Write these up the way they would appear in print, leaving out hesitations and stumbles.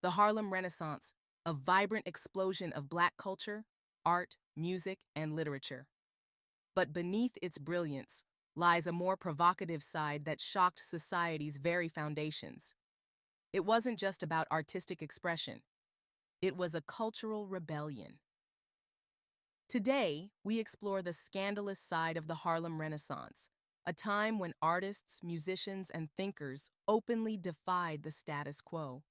The Harlem Renaissance, a vibrant explosion of Black culture, art, music, and literature. But beneath its brilliance lies a more provocative side that shocked society's very foundations. It wasn't just about artistic expression, it was a cultural rebellion. Today, we explore the scandalous side of the Harlem Renaissance, a time when artists, musicians, and thinkers openly defied the status quo.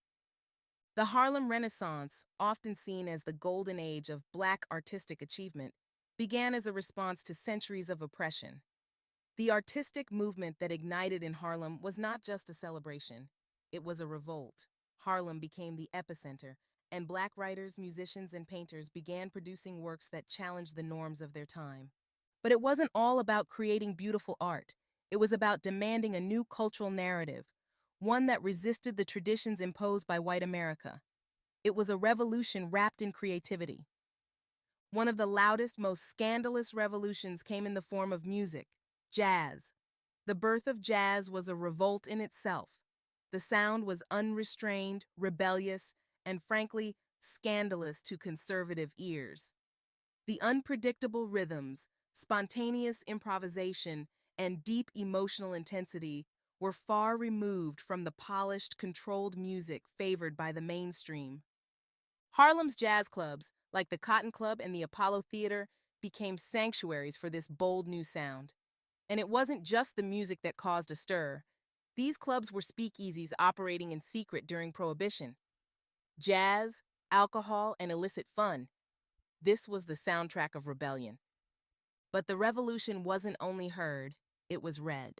The Harlem Renaissance, often seen as the golden age of Black artistic achievement, began as a response to centuries of oppression. The artistic movement that ignited in Harlem was not just a celebration, it was a revolt. Harlem became the epicenter, and Black writers, musicians, and painters began producing works that challenged the norms of their time. But it wasn't all about creating beautiful art. It was about demanding a new cultural narrative, one that resisted the traditions imposed by white America. It was a revolution wrapped in creativity. One of the loudest, most scandalous revolutions came in the form of music, jazz. The birth of jazz was a revolt in itself. The sound was unrestrained, rebellious, and frankly, scandalous to conservative ears. The unpredictable rhythms, spontaneous improvisation, and deep emotional intensity were far removed from the polished, controlled music favored by the mainstream. Harlem's jazz clubs, like the Cotton Club and the Apollo Theater, became sanctuaries for this bold new sound. And it wasn't just the music that caused a stir. These clubs were speakeasies operating in secret during Prohibition. Jazz, alcohol, and illicit fun. This was the soundtrack of rebellion. But the revolution wasn't only heard, it was read.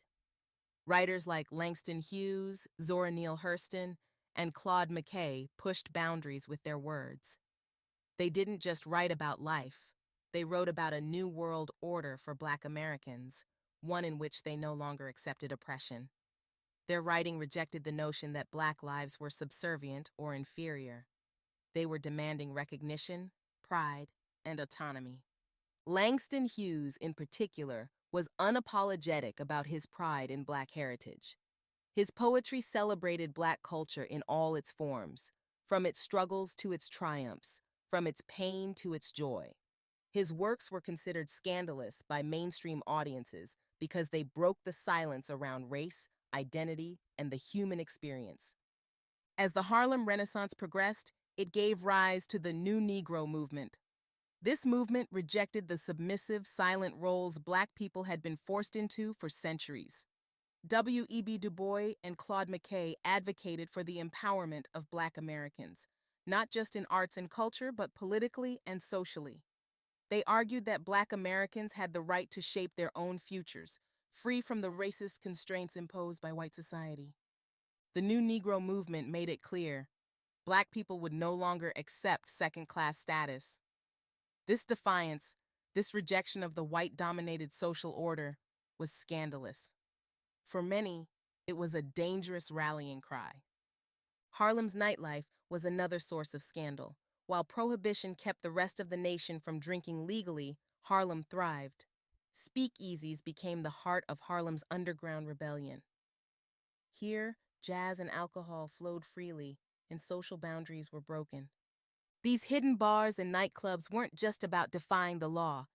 Writers like Langston Hughes, Zora Neale Hurston, and Claude McKay pushed boundaries with their words. They didn't just write about life, they wrote about a new world order for Black Americans, one in which they no longer accepted oppression. Their writing rejected the notion that Black lives were subservient or inferior. They were demanding recognition, pride, and autonomy. Langston Hughes, in particular, was unapologetic about his pride in Black heritage. His poetry celebrated Black culture in all its forms, from its struggles to its triumphs, from its pain to its joy. His works were considered scandalous by mainstream audiences because they broke the silence around race, identity, and the human experience. As the Harlem Renaissance progressed, it gave rise to the New Negro movement. This movement rejected the submissive, silent roles Black people had been forced into for centuries. W.E.B. Du Bois and Claude McKay advocated for the empowerment of Black Americans, not just in arts and culture, but politically and socially. They argued that Black Americans had the right to shape their own futures, free from the racist constraints imposed by white society. The New Negro movement made it clear Black people would no longer accept second-class status. This defiance, this rejection of the white-dominated social order, was scandalous. For many, it was a dangerous rallying cry. Harlem's nightlife was another source of scandal. While Prohibition kept the rest of the nation from drinking legally, Harlem thrived. Speakeasies became the heart of Harlem's underground rebellion. Here, jazz and alcohol flowed freely, and social boundaries were broken. These hidden bars and nightclubs weren't just about defying the law.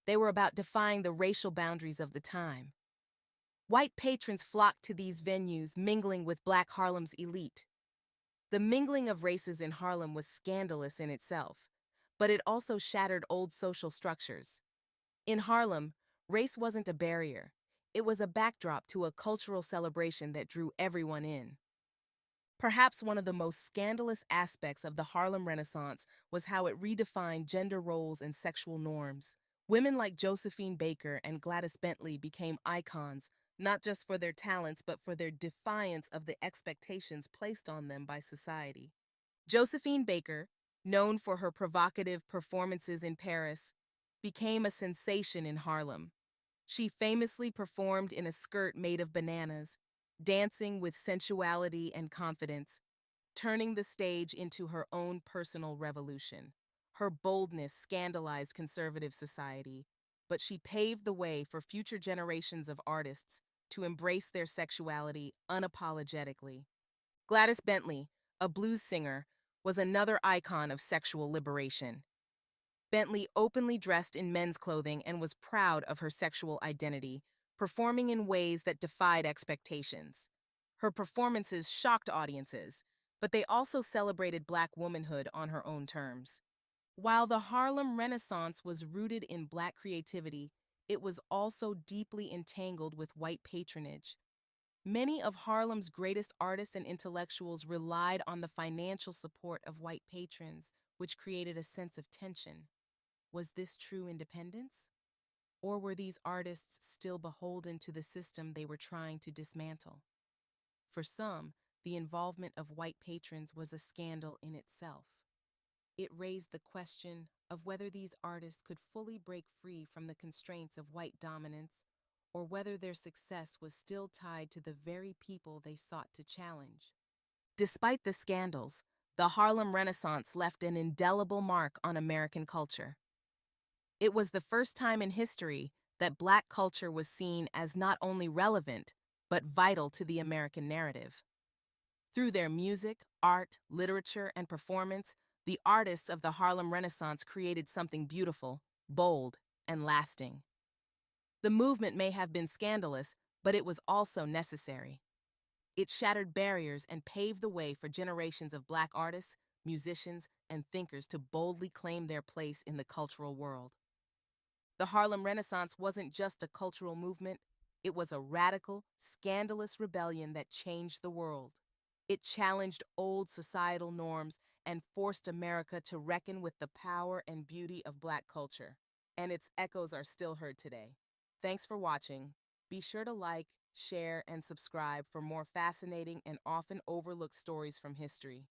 They were about defying the racial boundaries of the time. White patrons flocked to these venues, mingling with Black Harlem's elite. The mingling of races in Harlem was scandalous in itself, but it also shattered old social structures. In Harlem, race wasn't a barrier. It was a backdrop to a cultural celebration that drew everyone in. Perhaps one of the most scandalous aspects of the Harlem Renaissance was how it redefined gender roles and sexual norms. Women like Josephine Baker and Gladys Bentley became icons, not just for their talents, but for their defiance of the expectations placed on them by society. Josephine Baker, known for her provocative performances in Paris, became a sensation in Harlem. She famously performed in a skirt made of bananas, dancing with sensuality and confidence, turning the stage into her own personal revolution. Her boldness scandalized conservative society, but she paved the way for future generations of artists to embrace their sexuality unapologetically. Gladys Bentley, a blues singer, was another icon of sexual liberation. Bentley openly dressed in men's clothing and was proud of her sexual identity, performing in ways that defied expectations. Her performances shocked audiences, but they also celebrated Black womanhood on her own terms. While the Harlem Renaissance was rooted in Black creativity, it was also deeply entangled with white patronage. Many of Harlem's greatest artists and intellectuals relied on the financial support of white patrons, which created a sense of tension. Was this true independence? Or were these artists still beholden to the system they were trying to dismantle? For some, the involvement of white patrons was a scandal in itself. It raised the question of whether these artists could fully break free from the constraints of white dominance, or whether their success was still tied to the very people they sought to challenge. Despite the scandals, the Harlem Renaissance left an indelible mark on American culture. It was the first time in history that Black culture was seen as not only relevant, but vital to the American narrative. Through their music, art, literature, and performance, the artists of the Harlem Renaissance created something beautiful, bold, and lasting. The movement may have been scandalous, but it was also necessary. It shattered barriers and paved the way for generations of Black artists, musicians, and thinkers to boldly claim their place in the cultural world. The Harlem Renaissance wasn't just a cultural movement, it was a radical, scandalous rebellion that changed the world. It challenged old societal norms and forced America to reckon with the power and beauty of Black culture. And its echoes are still heard today. Thanks for watching. Be sure to like, share, and subscribe for more fascinating and often overlooked stories from history.